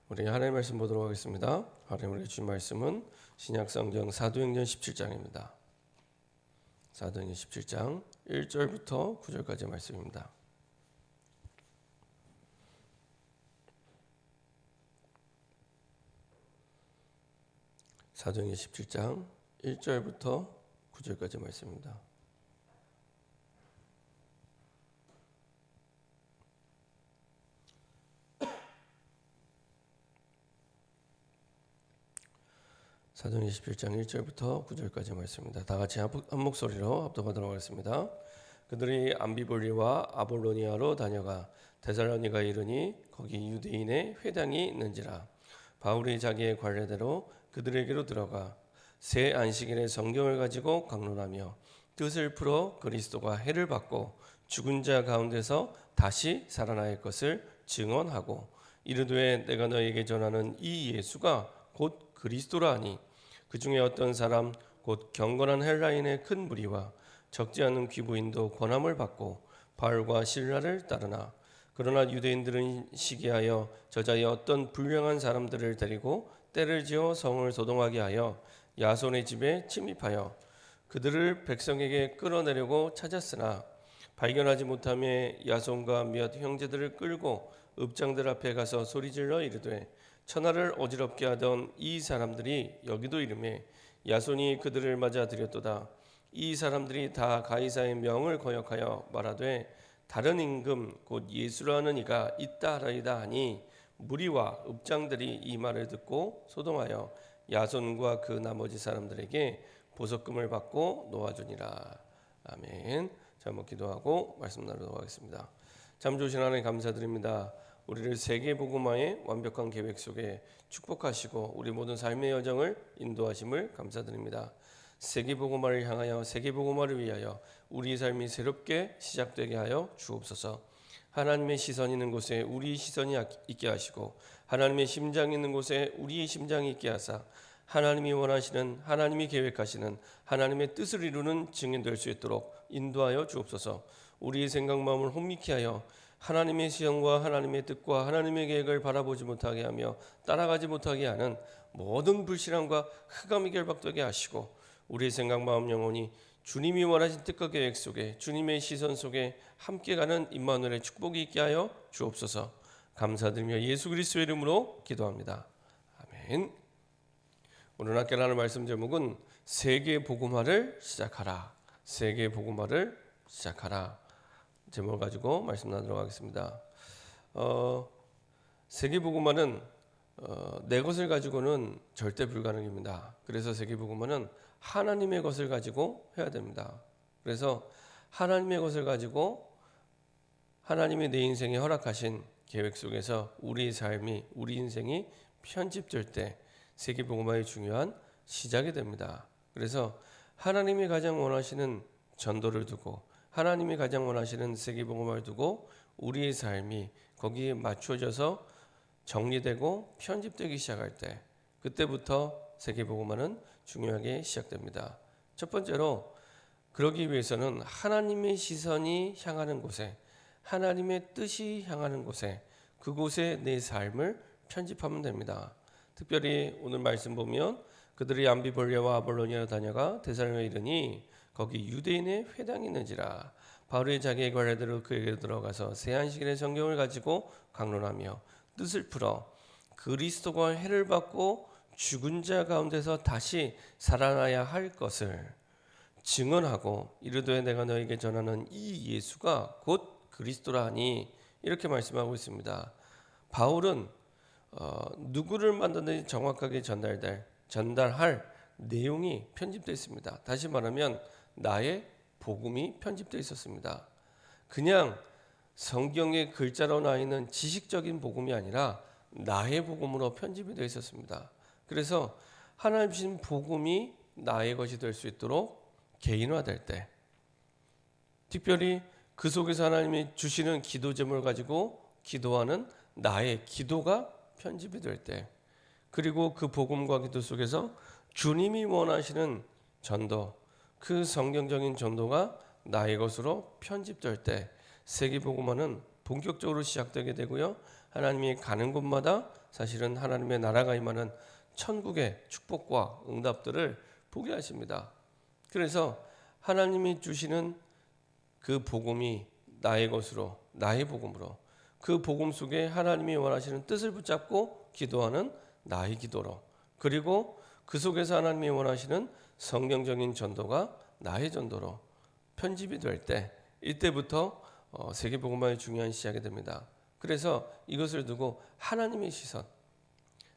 우리 하나님의 말씀 보도록 하겠습니다. 하나님의 주신 말씀은 신약성경 사도행전 17장입니다. 사도행전 17장 1절부터 9절까지 말씀입니다. 사도행전 17장 1절부터 9절까지 말씀입니다. 사도행전 17장 1절부터 9절까지 말씀입니다. 다 같이 한 목소리로 합독하도록 하겠습니다. 그들이 암비볼리와 아볼로니아로 다녀가 데살로니가 이르니 거기 유대인의 회당이 있는지라. 바울이 자기의 관례대로 그들에게로 들어가 새 안식일에 성경을 가지고 강론하며 뜻을 풀어 그리스도가 해를 받고 죽은 자 가운데서 다시 살아날 것을 증언하고 이르되 내가 너에게 전하는 이 예수가 곧 그리스도라 하니 그 중에 어떤 사람 곧 경건한 헬라인의 큰 무리와 적지 않은 귀부인도 권함을 받고 바울과 실라를 따르나 그러나 유대인들은 시기하여 저자의 어떤 불량한 사람들을 데리고 때를 지어 성을 소동하게 하여 야손의 집에 침입하여 그들을 백성에게 끌어내려고 찾았으나 발견하지 못하며 야손과 몇 형제들을 끌고 읍장들 앞에 가서 소리질러 이르되 천하를 어지럽게 하던 이 사람들이 여기도 이르매 야손이 그들을 맞아 들였도다. 이 사람들이 다 가이사의 명을 거역하여 말하되 다른 임금 곧 예수라는 이가 있다 하리이다 하니 무리와 읍장들이 이 말을 듣고 소동하여 야손과 그 나머지 사람들에게 보석금을 받고 놓아주니라. 아멘. 자, 한번 기도하고 말씀 나누도록 하겠습니다. 참 좋으신 하나님 감사드립니다. 우리를 세계복음화의 완벽한 계획 속에 축복하시고 우리 모든 삶의 여정을 인도하심을 감사드립니다. 세계복음화를 향하여 세계복음화를 위하여 우리 삶이 새롭게 시작되게 하여 주옵소서. 하나님의 시선이 있는 곳에 우리의 시선이 있게 하시고 하나님의 심장이 있는 곳에 우리의 심장이 있게 하사 하나님이 원하시는 하나님이 계획하시는 하나님의 뜻을 이루는 증인 될 수 있도록 인도하여 주옵소서. 우리의 생각 마음을 혼미케 하여 하나님의 시험과 하나님의 뜻과 하나님의 계획을 바라보지 못하게 하며 따라가지 못하게 하는 모든 불신앙과 흑암이 결박되게 하시고 우리의 생각 마음 영혼이 주님이 원하신 뜻과 계획 속에 주님의 시선 속에 함께 가는 임마누엘의 축복이 있게 하여 주옵소서. 감사드리며 예수 그리스도의 이름으로 기도합니다. 아멘. 오늘 함께 나눌 말씀 제목은 세계 복음화를 시작하라. 세계 복음화를 시작하라. 제목을 가지고 말씀 나누도록 하겠습니다. 세계복음화는 내 것을 가지고는 절대 불가능입니다. 그래서 세계복음화는 하나님의 것을 가지고 해야 됩니다. 그래서 하나님의 것을 가지고 하나님이 내 인생에 허락하신 계획 속에서 우리 삶이 우리 인생이 편집될 때 세계복음화의 중요한 시작이 됩니다. 그래서 하나님이 가장 원하시는 전도를 두고 하나님이 가장 원하시는 세계복음화를 두고 우리의 삶이 거기에 맞춰져서 정리되고 편집되기 시작할 때 그때부터 세계복음화는 중요하게 시작됩니다. 첫 번째로 그러기 위해서는 하나님의 시선이 향하는 곳에 하나님의 뜻이 향하는 곳에 그곳에 내 삶을 편집하면 됩니다. 특별히 오늘 말씀 보면 그들이 암비볼리아와 아볼로니아로 다녀가 데살로니가에 이르니 거기 유대인의 회당이 있는지라. 바울이 자기의 관례대로 그에게 들어가서 새 안식일의 성경을 가지고 강론하며 뜻을 풀어 그리스도가 해를 받고 죽은 자 가운데서 다시 살아나야 할 것을 증언하고 이르되 내가 너에게 전하는 이 예수가 곧 그리스도라 하니 이렇게 말씀하고 있습니다. 바울은 누구를 만나든지 정확하게 전달할 내용이 편집되어 있습니다. 다시 말하면 나의 복음이 편집되어 있었습니다. 그냥 성경의 글자로 나와 있는 지식적인 복음이 아니라 나의 복음으로 편집이 되어 있었습니다. 그래서 하나님 주신 복음이 나의 것이 될 수 있도록 개인화될 때, 특별히 그 속에서 하나님이 주시는 기도 제목을 가지고 기도하는 나의 기도가 편집이 될 때, 그리고 그 복음과 기도 속에서 주님이 원하시는 전도, 그 성경적인 전도가 나의 것으로 편집될 때 세계복음화는 본격적으로 시작되게 되고요. 하나님이 가는 곳마다 사실은 하나님의 나라가 임하는 천국의 축복과 응답들을 보게 하십니다. 그래서 하나님이 주시는 그 복음이 나의 것으로, 나의 복음으로, 그 복음 속에 하나님이 원하시는 뜻을 붙잡고 기도하는 나의 기도로, 그리고 그 속에서 하나님이 원하시는 성경적인 전도가 나의 전도로 편집이 될 때, 이때부터 세계복음화의 중요한 시작이 됩니다. 그래서 이것을 두고 하나님의 시선,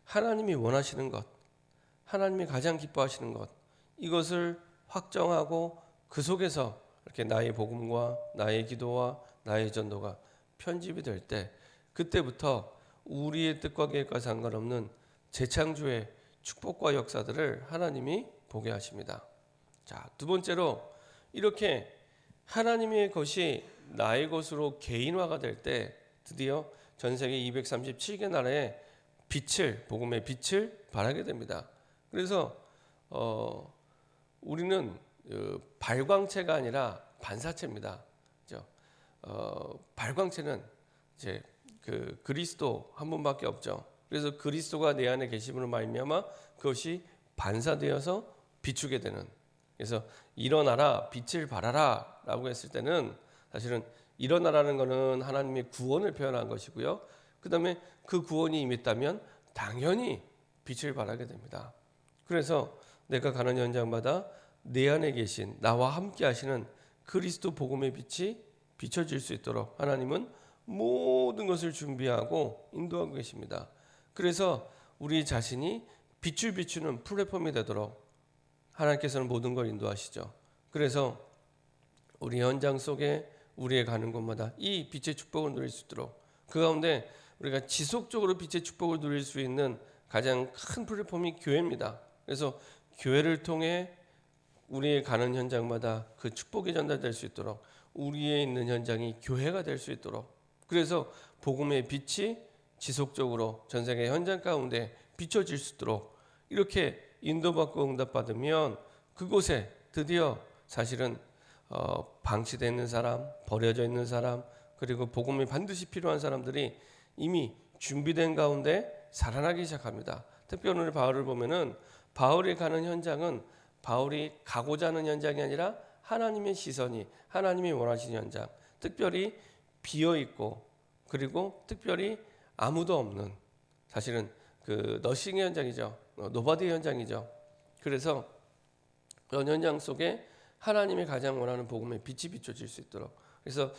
하나님이 원하시는 것, 하나님이 가장 기뻐하시는 것, 이것을 확정하고 그 속에서 이렇게 나의 복음과 나의 기도와 나의 전도가 편집이 될 때, 그때부터 우리의 뜻과 계획과 상관없는 재창조의 축복과 역사들을 하나님이 보게 하십니다. 자, 두 번째로 이렇게 하나님의 것이 나의 것으로 개인화가 될 때 드디어 전 세계 237개 나라에 빛을, 복음의 빛을 발하게 됩니다. 그래서 우리는 발광체가 아니라 반사체입니다. 그렇죠? 발광체는 이제 그 그리스도 한 분밖에 없죠. 그래서 그리스도가 내 안에 계심으로 말미암아 그것이 반사되어서 비추게 되는. 그래서 일어나라, 빛을 발하라라고 했을 때는 사실은 일어나라는 것은 하나님의 구원을 표현한 것이고요. 그다음에 그 구원이 임했다면 당연히 빛을 발하게 됩니다. 그래서 내가 가는 현장마다 내 안에 계신 나와 함께 하시는 그리스도 복음의 빛이 비춰질 수 있도록 하나님은 모든 것을 준비하고 인도하고 계십니다. 그래서 우리 자신이 빛을 비추는 플랫폼이 되도록 하나님께서는 모든 걸 인도하시죠. 그래서 우리 현장 속에 우리의 가는 곳마다 이 빛의 축복을 누릴 수 있도록, 그 가운데 우리가 지속적으로 빛의 축복을 누릴 수 있는 가장 큰 플랫폼이 교회입니다. 그래서 교회를 통해 우리의 가는 현장마다 그 축복이 전달될 수 있도록, 우리의 있는 현장이 교회가 될 수 있도록, 그래서 복음의 빛이 지속적으로 전 세계 현장 가운데 비춰질 수 있도록 이렇게 인도받고 응답받으면 그곳에 드디어 사실은 방치되어 있는 사람, 버려져 있는 사람, 그리고 복음이 반드시 필요한 사람들이 이미 준비된 가운데 살아나기 시작합니다. 특별히 오늘 바울을 보면은 바울이 가는 현장은 바울이 가고자 하는 현장이 아니라 하나님의 시선이, 하나님이 원하시는 현장, 특별히 비어 있고 그리고 특별히 아무도 없는, 사실은 그 너싱의 현장이죠. 노바디 현장이죠. 그래서 그런 현장 속에 하나님이 가장 원하는 복음의 빛이 비춰질 수 있도록, 그래서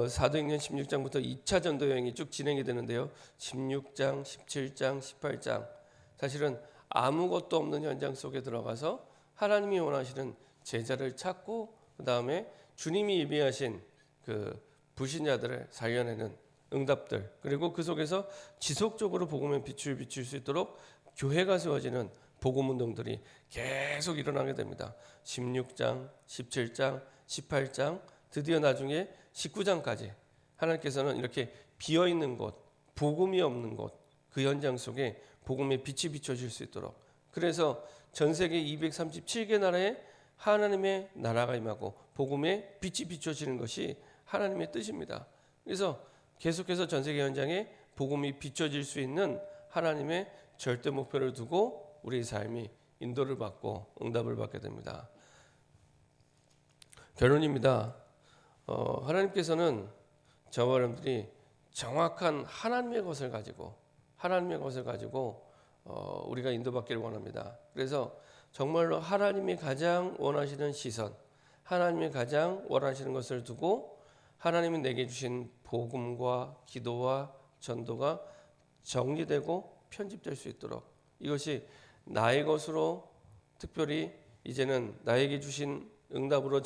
사도행전 16장부터 2차 전도 여행이 쭉 진행이 되는데요. 16장, 17장, 18장, 사실은 아무것도 없는 현장 속에 들어가서 하나님이 원하시는 제자를 찾고 그 다음에 주님이 예비하신 그 불신자들을 살려내는 응답들, 그리고 그 속에서 지속적으로 복음의 빛을 비출 수 있도록 교회가 세워지는 복음 운동들이 계속 일어나게 됩니다. 16장, 17장, 18장, 드디어 나중에 19장까지 하나님께서는 이렇게 비어 있는 곳, 복음이 없는 곳, 그 현장 속에 복음의 빛이 비춰질 수 있도록, 그래서 전 세계 237개 나라에 하나님의 나라가 임하고 복음의 빛이 비춰지는 것이 하나님의 뜻입니다. 그래서 계속해서 전 세계 현장에 복음이 비춰질 수 있는 하나님의 절대 목표를 두고 우리 삶이 인도를 받고 응답을 받게 됩니다. 결론입니다. 하나님께서는 저와 여러분들이 정확한 하나님의 것을 가지고 우리가 인도받기를 원합니다. 그래서 정말로 하나님이 가장 원하시는 시선, 하나님이 가장 원하시는 것을 두고 하나님이 내게 주신 복음과 기도와 전도가 정리되고 편집될 수 있도록, 이것이 나의 것으로 특별히 이제는 나에게 주신 응답으로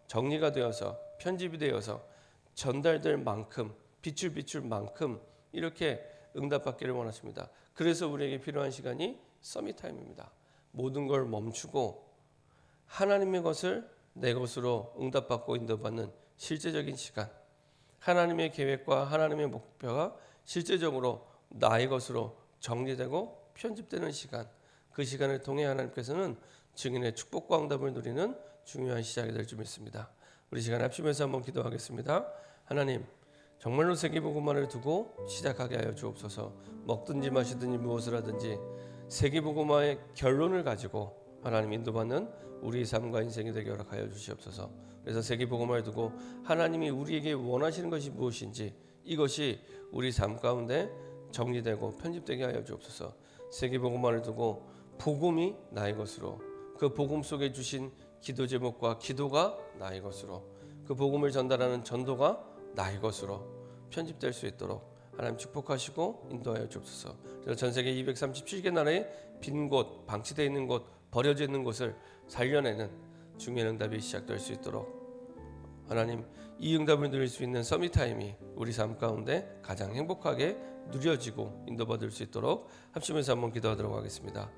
정리가 되어서 편집이 되어서 전달될 만큼, 비출 만큼 이렇게 응답받기를 원하십니다. 그래서 우리에게 필요한 시간이 서밋 타임입니다. 모든 걸 멈추고 하나님의 것을 내 것으로 응답받고 인도받는 실제적인 시간, 하나님의 계획과 하나님의 목표가 실제적으로 나의 것으로 정리되고 편집되는 시간, 그 시간을 통해 하나님께서는 증인의 축복과 응답을 누리는 중요한 시작이 될 줄 믿습니다. 우리 시간 합심해서 한번 기도하겠습니다. 하나님, 정말로 세계복음화를 두고 시작하게 하여 주옵소서. 먹든지 마시든지 무엇을 하든지 세계복음화의 결론을 가지고 하나님 인도받는 우리의 삶과 인생이 되게 허락하여 주시옵소서. 그래서 세계복음화를 두고 하나님이 우리에게 원하시는 것이 무엇인지 이것이 우리 삶 가운데 정리되고 편집되게 하여 주옵소서. 세계복음화를 두고 복음이 나의 것으로, 그 복음 속에 주신 기도 제목과 기도가 나의 것으로, 그 복음을 전달하는 전도가 나의 것으로 편집될 수 있도록 하나님 축복하시고 인도하여 주옵소서. 그래서 전 세계 237개 나라의 빈 곳, 방치되어 있는 곳, 버려져 있는 곳을 살려내는 중요한 응답이 시작될 수 있도록 하나님, 이 응답을 누릴 수 있는 서밋타임이 우리 삶 가운데 가장 행복하게 누려지고 인도받을 수 있도록 합심해서 한번 기도하도록 하겠습니다.